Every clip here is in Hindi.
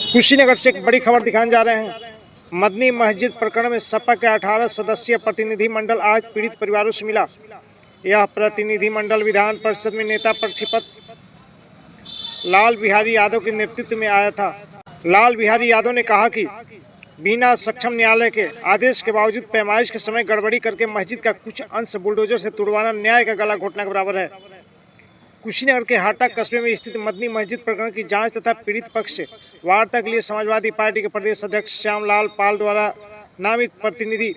कुशीनगर से एक बड़ी खबर दिखाने जा रहे हैं। मदनी मस्जिद प्रकरण में सपा के 18 सदस्यीय प्रतिनिधि मंडल आज पीड़ित परिवारों से मिला। यह प्रतिनिधि मंडल विधान परिषद में नेता प्रतिपक्ष लाल बिहारी यादव के नेतृत्व में आया था। लाल बिहारी यादव ने कहा कि बिना सक्षम न्यायालय के आदेश के बावजूद पैमाइश के समय गड़बड़ी करके मस्जिद का कुछ अंश बुलडोजर से तुड़वाना न्याय का गला घोटने के बराबर है। कुशीनगर के हाटा कस्बे में स्थित मदनी मस्जिद प्रकरण की जांच तथा पीड़ित पक्ष से वार्ता के लिए समाजवादी पार्टी के प्रदेश अध्यक्ष श्यामलाल पाल द्वारा नामित प्रतिनिधि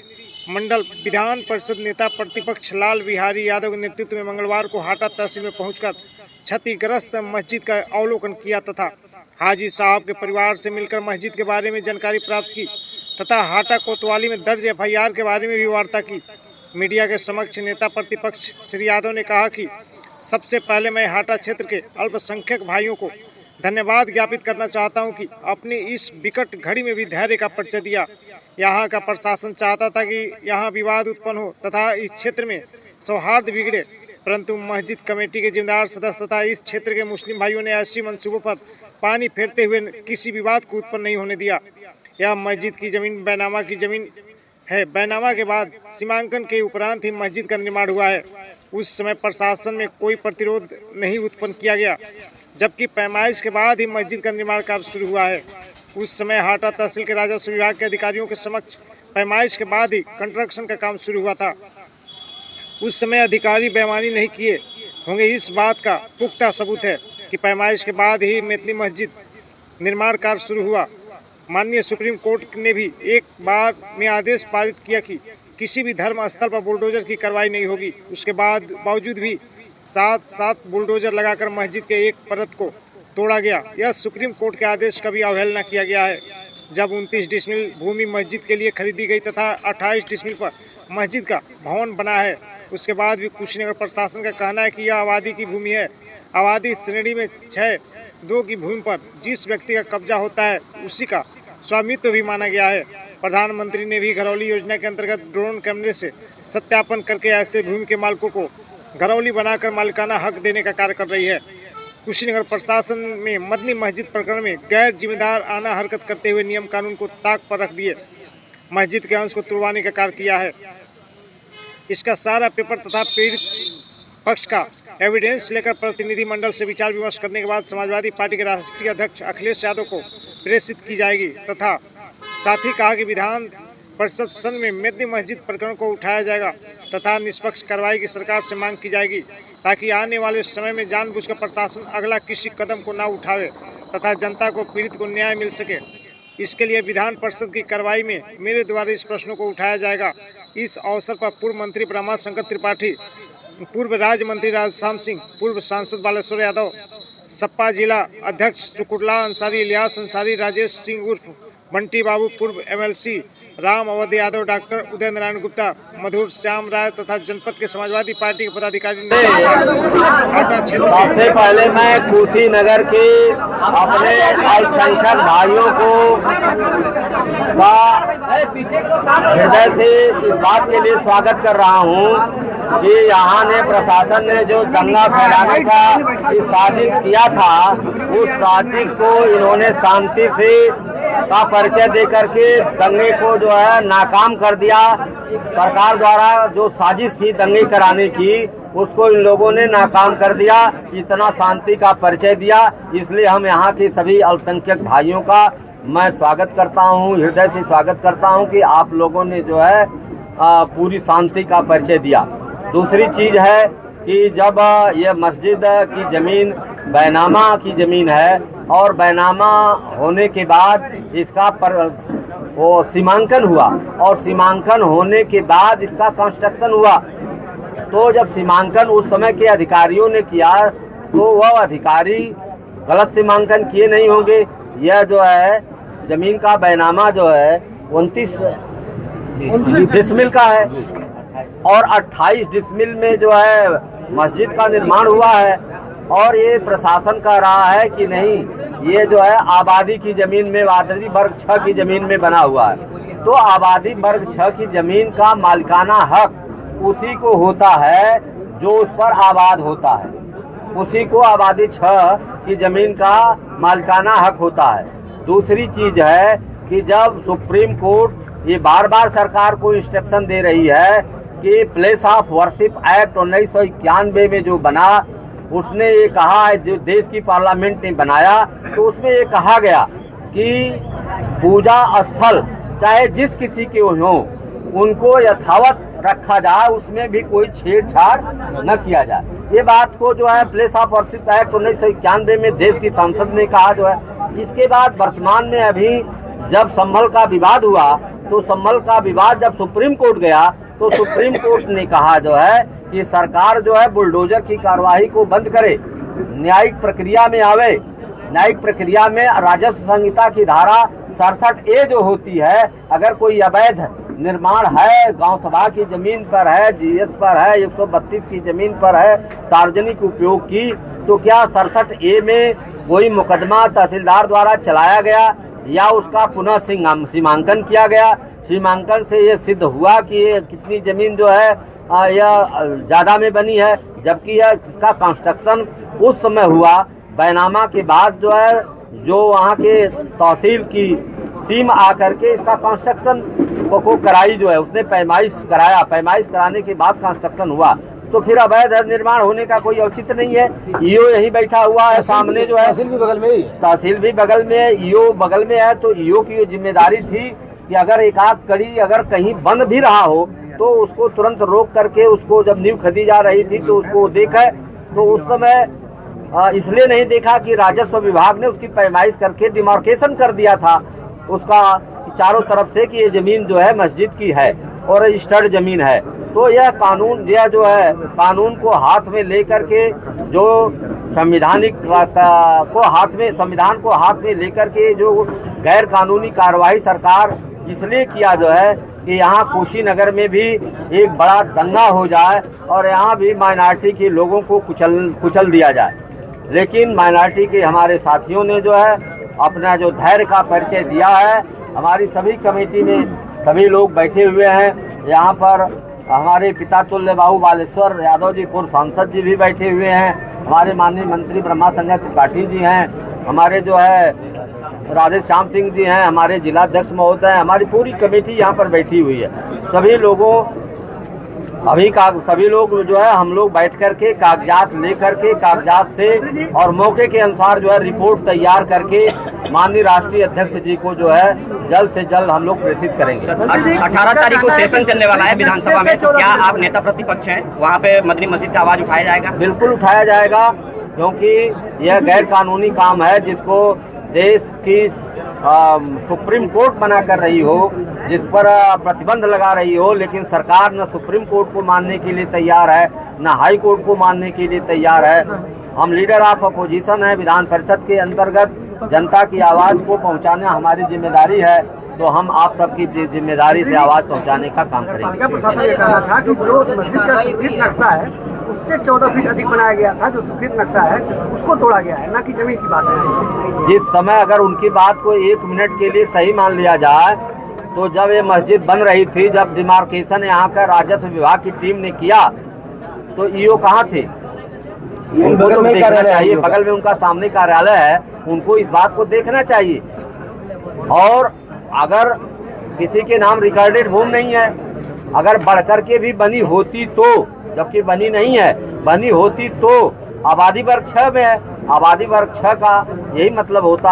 मंडल विधान परिषद नेता प्रतिपक्ष लाल बिहारी यादव के नेतृत्व में मंगलवार को हाटा तहसील में पहुंचकर क्षतिग्रस्त मस्जिद का अवलोकन किया तथा हाजी साहब के परिवार से मिलकर मस्जिद के बारे में जानकारी प्राप्त की तथा हाटा कोतवाली में दर्ज FIR के बारे में भी वार्ता की। मीडिया के समक्ष नेता प्रतिपक्ष श्री यादव ने कहा कि सबसे पहले मैं हाटा क्षेत्र के अल्पसंख्यक भाइयों को धन्यवाद ज्ञापित करना चाहता हूं कि अपनी इस विकट घड़ी में भी धैर्य का परिचय दिया। यहां का प्रशासन चाहता था कि यहां विवाद उत्पन्न हो तथा इस क्षेत्र में सौहार्द बिगड़े, परंतु मस्जिद कमेटी के जिम्मेदार सदस्य तथा इस क्षेत्र के मुस्लिम भाइयों ने ऐसी मंसूबों पर पानी फेरते हुए किसी विवाद को उत्पन्न नहीं होने दिया। यह मस्जिद की जमीन बैनामा की जमीन है। बैनामा के बाद सीमांकन के उपरांत ही मस्जिद का निर्माण हुआ है। उस समय प्रशासन में कोई प्रतिरोध नहीं उत्पन्न किया गया, जबकि पैमाइश के बाद ही मस्जिद का निर्माण कार्य शुरू हुआ है। उस समय हाटा तहसील के राजस्व विभाग के अधिकारियों के समक्ष पैमाइश के बाद ही कंस्ट्रक्शन का काम शुरू हुआ था। उस समय अधिकारी बेईमानी नहीं किए होंगे, इस बात का पुख्ता सबूत है कि पैमाइश के बाद ही मदनी मस्जिद निर्माण कार्य शुरू हुआ। माननीय सुप्रीम कोर्ट ने भी एक बार में आदेश पारित किया कि किसी भी धर्म स्थल पर बुलडोजर की कार्रवाई नहीं होगी। उसके बावजूद भी सात बुलडोजर लगाकर मस्जिद के एक परत को तोड़ा गया। यह सुप्रीम कोर्ट के आदेश का भी अवहेलना किया गया है। जब 29 डिसमिल भूमि मस्जिद के लिए खरीदी गई तथा 28 डिसमिल पर मस्जिद का भवन बना है, उसके बाद भी कुशीनगर प्रशासन का कहना है कि यह आबादी की भूमि है। आबादी श्रेणी में 6(2) की भूमि पर जिस व्यक्ति का कब्जा होता है उसी का स्वामित्व भी माना गया है। प्रधानमंत्री ने भी घरौली योजना के अंतर्गत ड्रोन कैमरे से सत्यापन करके ऐसे भूमि के मालिकों को घरौली बनाकर मालिकाना हक देने का कार्य कर रही है। कुशीनगर प्रशासन में मदनी मस्जिद प्रकरण में गैर जिम्मेदार आना हरकत करते हुए नियम कानून को ताक पर रख दिए मस्जिद के अंश को तुड़वाने का कार्य किया है। इसका सारा पेपर तथा पीड़ित पक्ष का एविडेंस लेकर प्रतिनिधि मंडल से विचार विमर्श करने के बाद समाजवादी पार्टी के राष्ट्रीय अध्यक्ष अखिलेश यादव को प्रेषित की जाएगी तथा साथ ही कहा कि विधान परिषद सदन में मदनी मस्जिद प्रकरण को उठाया जाएगा तथा निष्पक्ष कार्रवाई की सरकार से मांग की जाएगी ताकि आने वाले समय में जानबूझकर प्रशासन अगला किसी कदम को ना उठावे तथा जनता को पीड़ित को न्याय मिल सके। इसके लिए विधान परिषद की कार्रवाई में मेरे द्वारा इस प्रश्नों को उठाया जाएगा। इस अवसर पर पूर्व मंत्री ब्रह्मा शंकर त्रिपाठी, पूर्व राज्य मंत्री राजश्याम सिंह, पूर्व सांसद बालेश्वर यादव, सपा जिला अध्यक्ष शुकुरला अंसारी, इलियास अंसारी, राजेश सिंह उर्फ बंटी बाबू, पूर्व MLC राम अवध यादव, डॉक्टर उदय नारायण गुप्ता, मधुर श्याम राय तथा जनपद के समाजवादी पार्टी के पदाधिकारी ने सबसे पहले मैं कुशीनगर के अपने अल्पसंख्यक भाइयों को हृदय से इस बात के लिए स्वागत कर रहा हूँ कि यहाँ ने प्रशासन ने जो दंगा फैलाने का साजिश किया था, उस साजिश को इन्होंने शांति से का परिचय दे करके दंगे को जो है नाकाम कर दिया। सरकार द्वारा जो साजिश थी दंगे कराने की, उसको इन लोगों ने नाकाम कर दिया। इतना शांति का परिचय दिया, इसलिए हम यहाँ के सभी अल्पसंख्यक भाइयों का मैं स्वागत करता हूँ, हृदय से स्वागत करता हूँ कि आप लोगों ने जो है पूरी शांति का परिचय दिया। दूसरी चीज है कि जब ये मस्जिद की जमीन बैनामा की जमीन है और बैनामा होने के बाद इसका वो सीमांकन हुआ और सीमांकन होने के बाद इसका कंस्ट्रक्शन हुआ, तो जब सीमांकन उस समय के अधिकारियों ने किया तो वह अधिकारी गलत सीमांकन किए नहीं होंगे। यह जो है जमीन का बैनामा जो है 29 डिसमिल का है और 28 डिसमिल में जो है मस्जिद का निर्माण हुआ है और ये प्रशासन कह रहा है कि नहीं, ये जो है आबादी की जमीन में, आबादी वर्ग 6 की जमीन में बना हुआ है। तो आबादी वर्ग 6 की जमीन का मालिकाना हक उसी को होता है जो उस पर आबाद होता है, उसी को आबादी 6 की जमीन का मालिकाना हक होता है। दूसरी चीज है कि जब सुप्रीम कोर्ट ये बार बार सरकार को इंस्ट्रक्शन दे रही है कि प्लेस ऑफ वर्शिप एक्ट 1991 में जो बना, उसने ये कहा है, जो देश की पार्लियामेंट ने बनाया, तो उसमें ये कहा गया कि पूजा स्थल चाहे जिस किसी के हों उनको यथावत रखा जाए, उसमें भी कोई छेड़छाड़ न किया जाए। ये बात को जो है प्लेस ऑफ वर्शिप एक्ट 1991 में देश की संसद ने कहा जो है। इसके बाद वर्तमान में अभी जब संभल का विवाद हुआ, तो संभल का विवाद जब सुप्रीम कोर्ट गया, तो सुप्रीम कोर्ट ने कहा जो है कि सरकार जो है बुलडोजर की कार्यवाही को बंद करे, न्यायिक प्रक्रिया में आवे। न्यायिक प्रक्रिया में राजस्व संहिता की धारा 67A जो होती है, अगर कोई अवैध निर्माण है, गांव सभा की जमीन पर है, जीएस पर है, 132 की जमीन पर है, सार्वजनिक उपयोग की, तो क्या 67A में कोई मुकदमा तहसीलदार द्वारा चलाया गया या उसका पुनः सीमांकन किया गया? सीमांकन से ये सिद्ध हुआ कि ये कितनी जमीन जो है यह ज्यादा में बनी है, जबकि यह इसका कंस्ट्रक्शन उस समय हुआ। बैनामा के बाद जो है, जो वहाँ के तहसील की टीम आकर के इसका कंस्ट्रक्शन को कराई, जो है उसने पैमाइश कराया, पैमाइश कराने के बाद कंस्ट्रक्शन हुआ। तो फिर अवैध निर्माण होने का कोई औचित्य नहीं है। ईओ यहीं बैठा हुआ है सामने, जो है तहसील भी बगल में ही, तहसील भी बगल में है, ईओ बगल में है। तो ईओ की जिम्मेदारी थी कि अगर एक आध कड़ी अगर कहीं बंद भी रहा हो तो उसको तुरंत रोक करके, उसको जब नींव खदी जा रही थी तो उसको देखा। तो उस समय इसलिए नहीं देखा कि राजस्व विभाग ने उसकी पैमाइश करके डिमार्केशन कर दिया था उसका चारों तरफ से कि ये जमीन जो है मस्जिद की है और रजिस्टर्ड जमीन है। तो यह कानून, यह जो है कानून को हाथ में लेकर के, जो संविधान को हाथ में लेकर के जो गैर कानूनी कार्रवाई सरकार इसलिए किया जो है कि यहाँ कुशीनगर में भी एक बड़ा दंगा हो जाए और यहाँ भी माइनॉरिटी के लोगों को कुचल दिया जाए। लेकिन माइनॉरिटी के हमारे साथियों ने जो है अपना जो धैर्य का परिचय दिया है। हमारी सभी कमेटी में सभी लोग बैठे हुए हैं। यहाँ पर हमारे पिता तुल्य बाबू बालेश्वर यादव जी पूर्व सांसद जी भी बैठे हुए हैं। हमारे माननीय मंत्री ब्रह्मा संजय त्रिपाठी जी हैं, हमारे जो है राधे श्याम सिंह जी हैं, हमारे जिलाध्यक्ष महोदय, हमारी पूरी कमेटी यहाँ पर बैठी हुई है। सभी लोग जो है हम लोग बैठ करके कागजात लेकर के, कागजात से और मौके के अनुसार जो है रिपोर्ट तैयार करके माननीय राष्ट्रीय अध्यक्ष जी को जो है जल्द से जल्द हम लोग प्रेषित करेंगे। 18 तारीख को सेशन चलने वाला है विधानसभा में, तो क्या आप नेता प्रतिपक्ष हैं, वहाँ पे मदनी मस्जिद का आवाज उठाया जाएगा? बिल्कुल उठाया जाएगा, क्योंकि यह गैर कानूनी काम है जिसको देश की सुप्रीम कोर्ट बना कर रही हो, जिस पर प्रतिबंध लगा रही हो, लेकिन सरकार न सुप्रीम कोर्ट को मानने के लिए तैयार है, न हाई कोर्ट को मानने के लिए तैयार है। हम लीडर ऑफ अपोजिशन है, विधान परिषद के अंतर्गत जनता की आवाज़ को पहुंचाना हमारी जिम्मेदारी है, तो हम आप सबकी जिम्मेदारी से आवाज़ पहुंचाने का काम करेंगे। प्रशासन ये कहा था कि जो मस्जिद का स्वीकृत नक्शा है उससे 14 फीट अधिक बनाया गया था, जो स्वीकृत नक्शा है उसको तोड़ा गया है, ना कि जमीन की बात है। जिस समय अगर उनकी बात को 1 मिनट के लिए सही मान लिया जाए, तो जब ये मस्जिद बन रही थी, जब डिमार्केशन यहाँ का राजस्व विभाग की टीम ने किया, तो ईओ कहाँ थे? उनको तो देखना चाहिए, बगल में उनका सामने कार्यालय है, उनको इस बात को देखना चाहिए। और अगर किसी के नाम रिकॉर्डेड भूमि नहीं है, अगर बढ़ करके भी बनी होती तो, जबकि बनी नहीं है, बनी होती तो आबादी वर्ग 6 में है, आबादी वर्ग 6 का यही मतलब होता